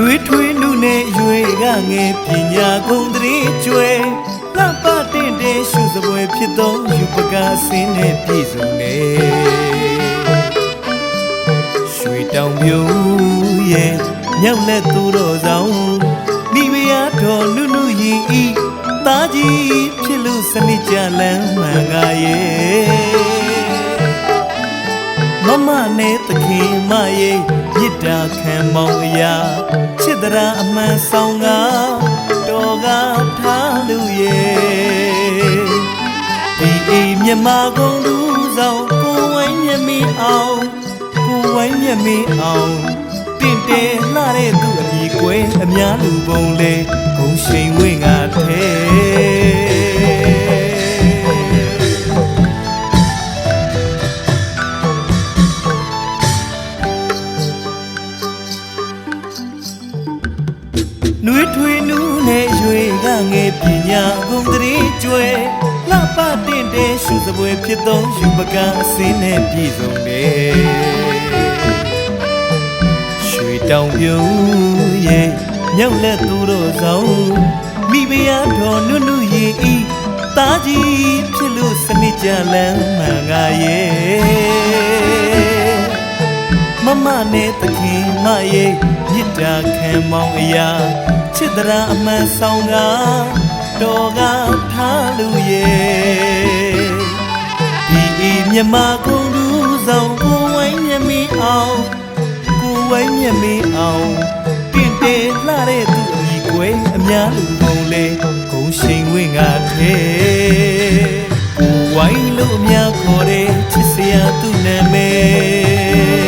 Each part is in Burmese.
နှွေးထွေးနုနဲ့ရွေကငယ်ပညာကုန်တရေကျွဲလှပတင်တဲ့ရှုစပွဲဖြစ်သောယူပကားစင်းနဲ့ပြည့်စုံနေရွှေတောင်ပြုံးရဲ့မြောက်လက်သူတော်ဆောင်မိဖုရားတော်နုနုရီဤသားကြီးဖြစ်လို့စနစ်ကြလမ်းမှန်ကားရဲ့မမနဲ့သခင်မရဲ့မြစ်တာခံမောင်အရာချစ်တရာအမှန်ဆောင်ကတော်ကထားလူရဲ့ဒီအိမ်မြမကုန်းလူဆောင်ကိုဝိုင်းမြမီအောင်ကိုဝိုင်းမြမီအောင်တင့်တယ်လှတဲ့သူအမိကွယ်အများလူပုံလေဂုံရှိန်ဝင်းငါထဲနှွေးထွေးနူးနဲ့ရွေကငယ်ပညာကုန်တရေကျွဲလှပတင်တဲ့ရှုစပွဲဖြစ်သောယူပကားအစင်းနဲ့ပြည့်စုံတယ်ရွှေတောင်ပြုံးရဲ့မြောက်လက်သူတော်ဆောင်မိဖုရားတော်နုနုရီဤသားကြီးဖြစ်လို့စနစ်ကြလမ်းမှန်ကားရဲ့မမနဲ့သခင်မရဲ့မြစ်တာခံမောင်အရာချစ်တရာအမှန်ဆောင်ကတော်ကထားလူရဲ့ဒီဤမြမကုန်းလူဆောင်ကိုဝိုင်းမြမီအောင်ကိုဝိုင်းမြမီအောင်တင့်တယ်လှတဲ့သူအမိကွယ်အများလူပုံလေဂုံရှိန်ဝင်းငါထဲကိုဝိုင်းလို့အများခေါ်တဲ့ချစ်စရာသူနာမည်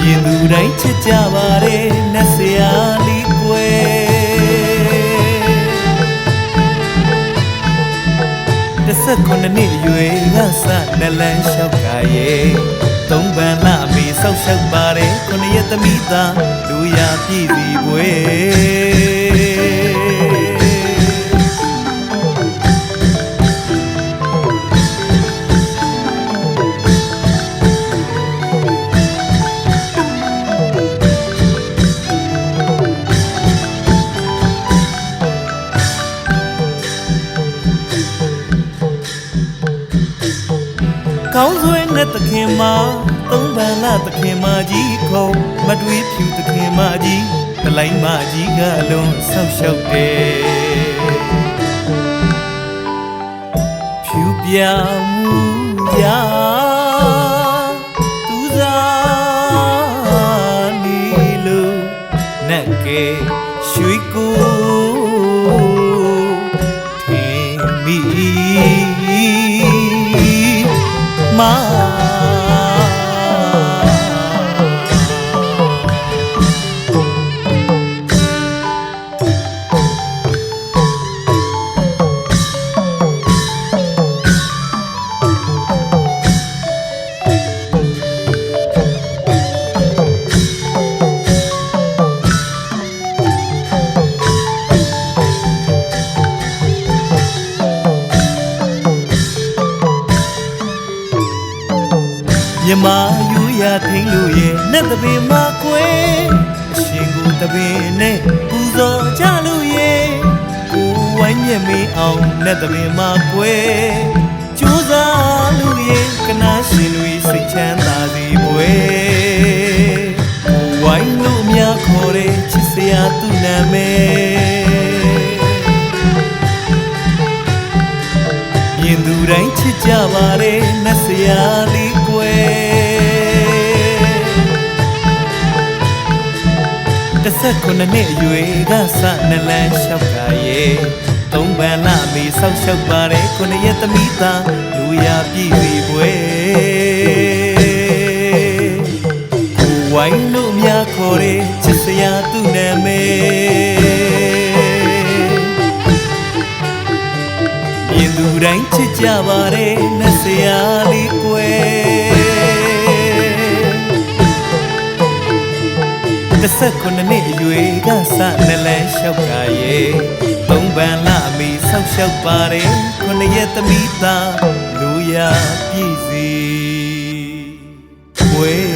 ရင်သူတိုင်းချစ်ကြပါတယ်နတ်ဆရာလေးကွယ်19နှစ်အရွယ်ကစနလန်းလျှောက်ကရဲ့သုံးပန်လာမေဆောက်ရှောက်ပါတယ်9ရက်သမီးသားလူရပြည့်စီပွဲကောင်းစွဲနဲ့သခင်မသုံးပန်လာသခင်မကြီးခုံမတွေးဖြူသခင်မကြီးကလိုင်းမကြီးကအလုံးဆောက်ရှောက်တယ်ဖြူပြမှုရာသူစားနေလို့နတ်ကဲရွှေကိုထင်မိမာမြမယူရထိန်လို့ရဲ့နဲ့တပင်မှာကွယ်အရှင်ကိုတပင်နဲ့ပူဇော်ကြလို့ရဲ့ကိုဝိုင်းမြမီအောင်နဲ့တပင်မှာကွယ်ကြိုးစားလို့ရဲ့ကနာရှင်တွေစိတ်ချမ်းသာစီပွဲကိုဝိုင်းလို့များခေါ်တဲ့ချစ်စရာသူနာမည်ရင်သူတိုင်းချစ်ကြပါတယ်နတ်ဆရာလေးကွယ်19နှစ်အရွယ်ကစနလန်းလျှောက်ကရဲ့သုံးပန်လာမေဆောက်ရှောက်ပါတယ်9ရက်သမီးသားလူရပြည့်စီပွဲကိုဝိုင်းလို့များခေါ်တဲ့ချစ်စရာသူနာမည်ရင်သူတိုင်းချစ်ကြပါတယ်နတ်ဆရာလေးကွယ်19နှစ်အရွယ်ကစနလန်းလျှောက်ကရဲ့သုံးပန်လာမေဆောက်ရှောက်ပါတယ်9ရက်သမီးသားလူရပြည့်စီပွဲ